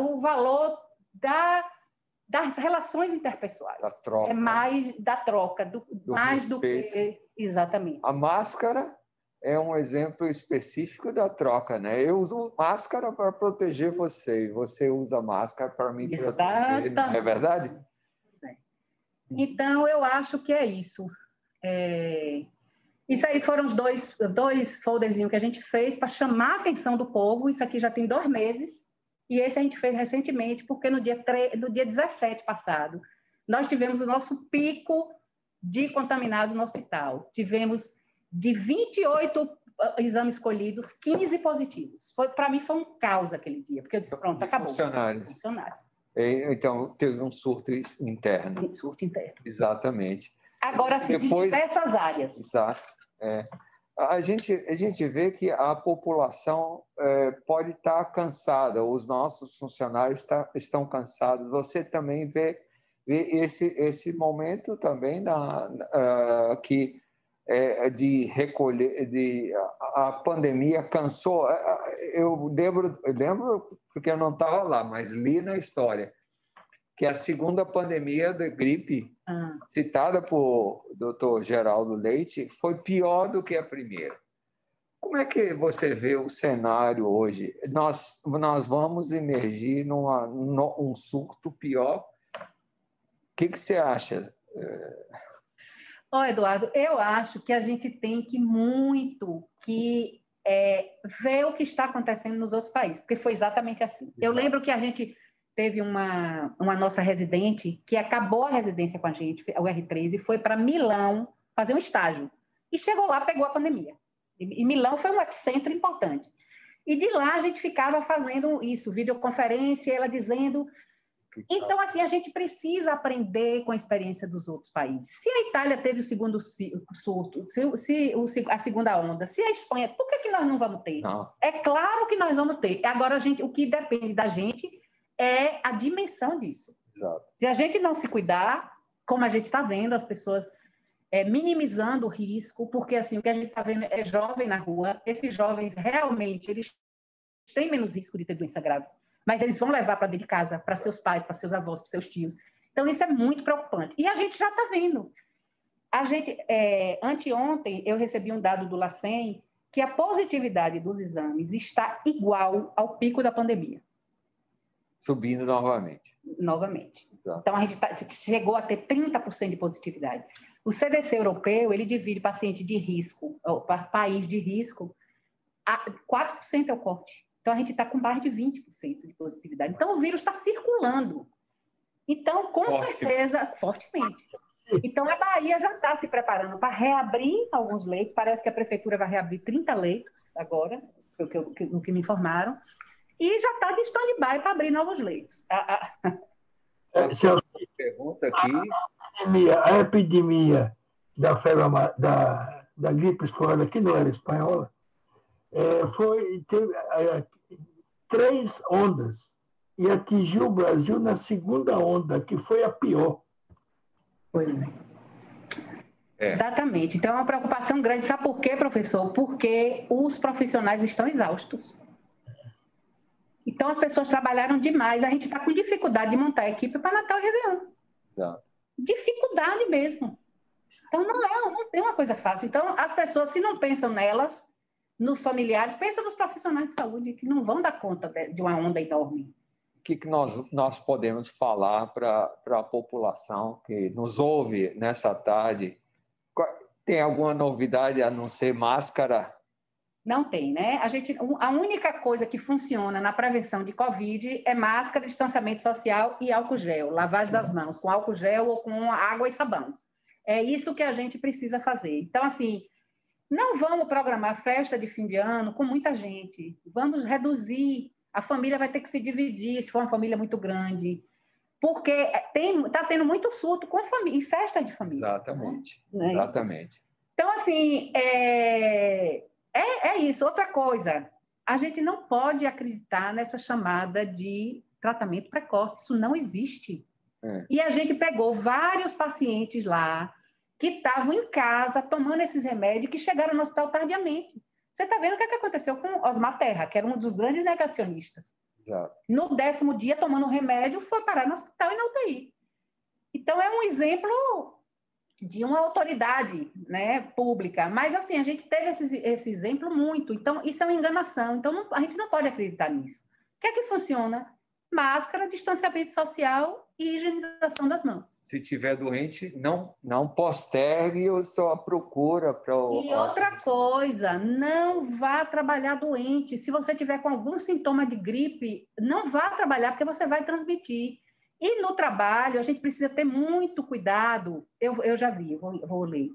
o valor das relações interpessoais. Da troca. É mais da troca, mais do que... Exatamente. A máscara é um exemplo específico da troca, né? Eu uso máscara para proteger você, e você usa máscara para me proteger, não é verdade? Então, eu acho que é isso. Isso aí foram os dois folderzinhos que a gente fez para chamar a atenção do povo. Isso aqui já tem 2 meses. E esse a gente fez recentemente, porque no dia 17 passado, nós tivemos o nosso pico de contaminados no hospital. Tivemos de 28 exames escolhidos, 15 positivos. Para mim foi um caos aquele dia, porque eu disse, pronto, acabou. Funcionário. Então, teve um surto interno. Surto interno. Exatamente. Agora, de diversas áreas. Exato. A gente vê que a população pode estar cansada, os nossos funcionários estão cansados. Você também vê esse momento também que de recolher, a pandemia cansou. Eu lembro porque eu não estava lá, mas li na história que a segunda pandemia da gripe, citada por Dr. Geraldo Leite, foi pior do que a primeira. Como é que você vê o cenário hoje? Nós vamos emergir num surto pior? O que você acha? Eduardo, eu acho que a gente tem que muito ver o que está acontecendo nos outros países, porque foi exatamente assim. Exato. Eu lembro que a gente teve uma nossa residente que acabou a residência com a gente, o R3, e foi para Milão fazer um estágio. E chegou lá, pegou a pandemia. E Milão foi um epicentro importante. E de lá a gente ficava fazendo isso, videoconferência, ela dizendo... Então, assim, a gente precisa aprender com a experiência dos outros países. Se a Itália teve o segundo surto, a segunda onda, se a Espanha, por que nós não vamos ter? Não. É claro que nós vamos ter. Agora, o que depende da gente é a dimensão disso. Exato. Se a gente não se cuidar, como a gente está vendo, as pessoas minimizando o risco, porque assim, o que a gente está vendo é jovem na rua, esses jovens realmente eles têm menos risco de ter doença grave, mas eles vão levar para dentro de casa, para seus pais, para seus avós, para seus tios. Então, isso é muito preocupante. E a gente já está vendo. Anteontem, eu recebi um dado do LACEN que a positividade dos exames está igual ao pico da pandemia. Subindo novamente. Novamente. Exato. Então, a gente chegou a ter 30% de positividade. O CDC europeu, ele divide paciente de risco, país de risco, 4% é o corte. Então, a gente está com mais de 20% de positividade. Então, o vírus está circulando. Então, com certeza, fortemente. Então, a Bahia já está se preparando para reabrir alguns leitos. Parece que a prefeitura vai reabrir 30 leitos agora, foi o que me informaram. E já está de stand-by para abrir novos leitos. Pergunta aqui. A epidemia da gripe espanhola, que não era espanhola, teve 3 ondas e atingiu o Brasil na segunda onda, que foi a pior. Pois é. Exatamente. Então, é uma preocupação grande. Sabe por quê, professor? Porque os profissionais estão exaustos. Então, as pessoas trabalharam demais. A gente está com dificuldade de montar a equipe para Natal e Réveillon. Tá. Dificuldade mesmo. Então, não tem uma coisa fácil. Então, as pessoas, se não pensam nelas, nos familiares, pensam nos profissionais de saúde, que não vão dar conta de uma onda enorme. O que nós podemos falar para a população que nos ouve nessa tarde? Tem alguma novidade a não ser máscara? Não tem, né? A única coisa que funciona na prevenção de Covid é máscara, distanciamento social e álcool gel, lavagem das mãos com álcool gel ou com água e sabão. É isso que a gente precisa fazer. Então, assim, não vamos programar festa de fim de ano com muita gente. Vamos reduzir. A família vai ter que se dividir, se for uma família muito grande. Porque está tendo muito surto em festa de família. Exatamente. Né? Exatamente. Então, assim, é isso. Outra coisa, a gente não pode acreditar nessa chamada de tratamento precoce. Isso não existe. E a gente pegou vários pacientes lá que estavam em casa tomando esses remédios que chegaram no hospital tardiamente. Você está vendo o que aconteceu com Osmar Terra, que era um dos grandes negacionistas. Exato. No 10º dia, tomando remédio, foi parar no hospital e na UTI. Então, é um exemplo de uma autoridade, né, pública. Mas, assim, a gente teve esse exemplo muito. Então, isso é uma enganação. Então, a gente não pode acreditar nisso. O que é que funciona? Máscara, distanciamento social e higienização das mãos. Se tiver doente, não postergue a sua procura para o... E outra coisa, não vá trabalhar doente. Se você tiver com algum sintoma de gripe, não vá trabalhar, porque você vai transmitir. E no trabalho, a gente precisa ter muito cuidado. Eu já vi, vou ler.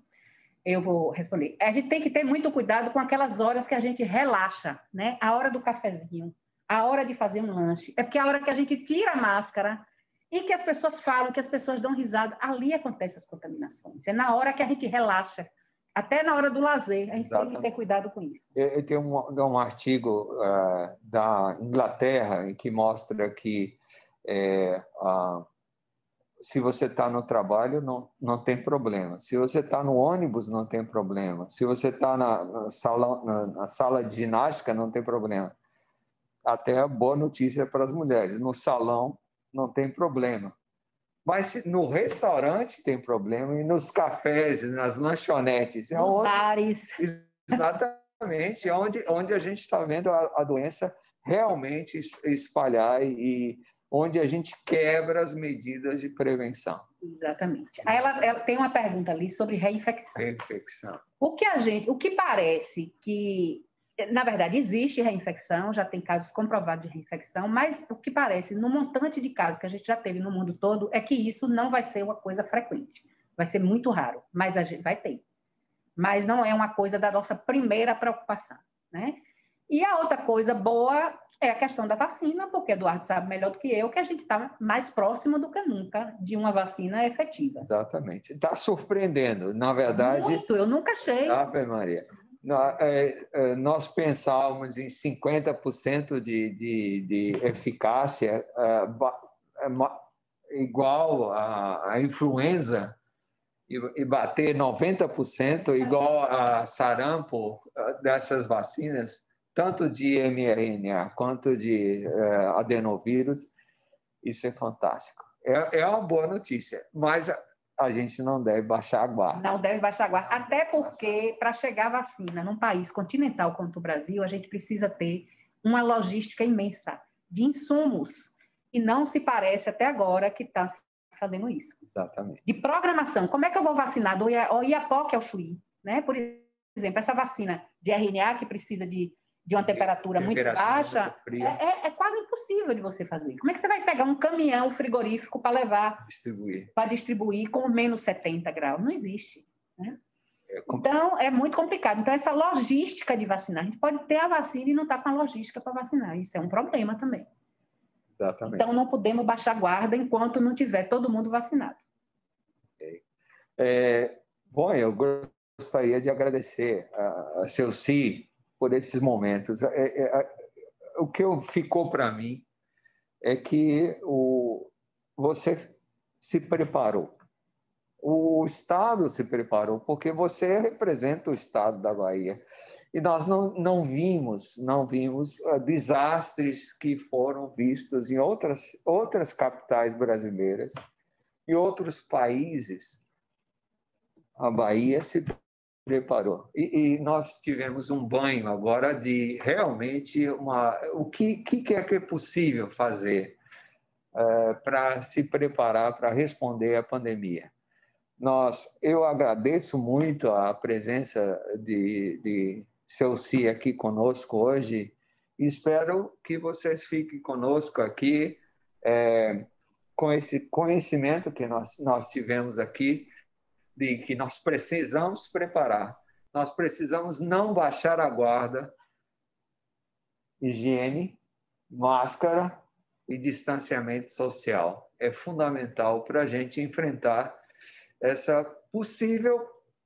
Eu vou responder. A gente tem que ter muito cuidado com aquelas horas que a gente relaxa, né? A hora do cafezinho, a hora de fazer um lanche. É porque a hora que a gente tira a máscara e que as pessoas falam, que as pessoas dão risada, ali acontecem as contaminações. É na hora que a gente relaxa, até na hora do lazer. A gente tem que ter cuidado com isso. Eu tenho um artigo da Inglaterra que mostra que se você está no trabalho, não tem problema. Se você está no ônibus, não tem problema. Se você está na sala de ginástica, não tem problema. Até a boa notícia para as mulheres. No salão, não tem problema. Mas no restaurante tem problema, e nos cafés, nas lanchonetes. Nos bares. Exatamente, onde a gente está vendo a doença realmente espalhar e onde a gente quebra as medidas de prevenção. Exatamente. Aí ela tem uma pergunta ali sobre reinfecção. Reinfecção. O que parece que, na verdade, existe reinfecção, já tem casos comprovados de reinfecção, mas o que parece, no montante de casos que a gente já teve no mundo todo, é que isso não vai ser uma coisa frequente. Vai ser muito raro, mas a gente vai ter. Mas não é uma coisa da nossa primeira preocupação, né? E a outra coisa boa é a questão da vacina, porque Eduardo sabe melhor do que eu que a gente está mais próximo do que nunca de uma vacina efetiva. Exatamente. Está surpreendendo. Na verdade... Muito, eu nunca achei. Ave Maria. Nós pensávamos em 50% de eficácia, igual à influenza, e bater 90%, igual a sarampo dessas vacinas, tanto de mRNA quanto de adenovírus. Isso é fantástico. É uma boa notícia, mas a gente não deve baixar a guarda. Não deve baixar a guarda, até porque para chegar a vacina num país continental como o Brasil, a gente precisa ter uma logística imensa de insumos, e não se parece até agora que está fazendo isso. Exatamente. De programação, como é que eu vou vacinar do Oiapoque ao Chuí? Né? Por exemplo, essa vacina de RNA que precisa de uma temperatura muito baixa, é quase impossível de você fazer. Como é que você vai pegar um caminhão frigorífico para levar, para distribuir com menos 70 graus? Não existe. Né? Então, é muito complicado. Então, essa logística de vacinar, a gente pode ter a vacina e não estar com a logística para vacinar. Isso é um problema também. Exatamente. Então, não podemos baixar a guarda enquanto não tiver todo mundo vacinado. Bom, eu gostaria de agradecer a Celci por esses momentos. O que ficou para mim é que você se preparou. O Estado se preparou, porque você representa o Estado da Bahia. E nós não vimos desastres que foram vistos em outras capitais brasileiras e outros países. A Bahia se preparou. E nós tivemos um banho agora de realmente o que é possível fazer para se preparar para responder à pandemia. Eu agradeço muito a presença de Celci aqui conosco hoje e espero que vocês fiquem conosco aqui com esse conhecimento que nós tivemos aqui, de que nós precisamos preparar, nós precisamos não baixar a guarda, higiene, máscara e distanciamento social. É fundamental para a gente enfrentar essa possível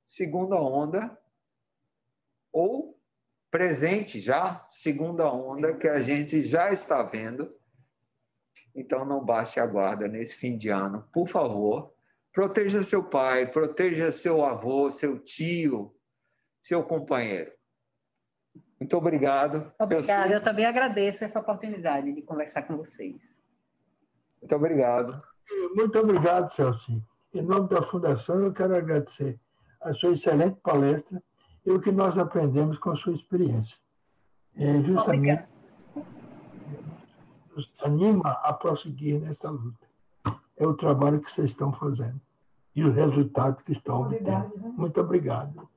segunda onda ou presente já segunda onda que a gente já está vendo. Então, não baixe a guarda nesse fim de ano, por favor. Proteja seu pai, proteja seu avô, seu tio, seu companheiro. Muito obrigado. Obrigada, eu também agradeço essa oportunidade de conversar com vocês. Muito obrigado. Muito obrigado, Celci. Em nome da Fundação, eu quero agradecer a sua excelente palestra e o que nós aprendemos com a sua experiência. Justamente nos anima a prosseguir nessa luta. É o trabalho que vocês estão fazendo e os resultados que estão obtendo. Muito obrigado.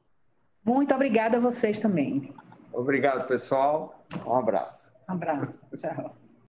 Muito obrigada a vocês também. Obrigado, pessoal. Um abraço. Um abraço. Tchau.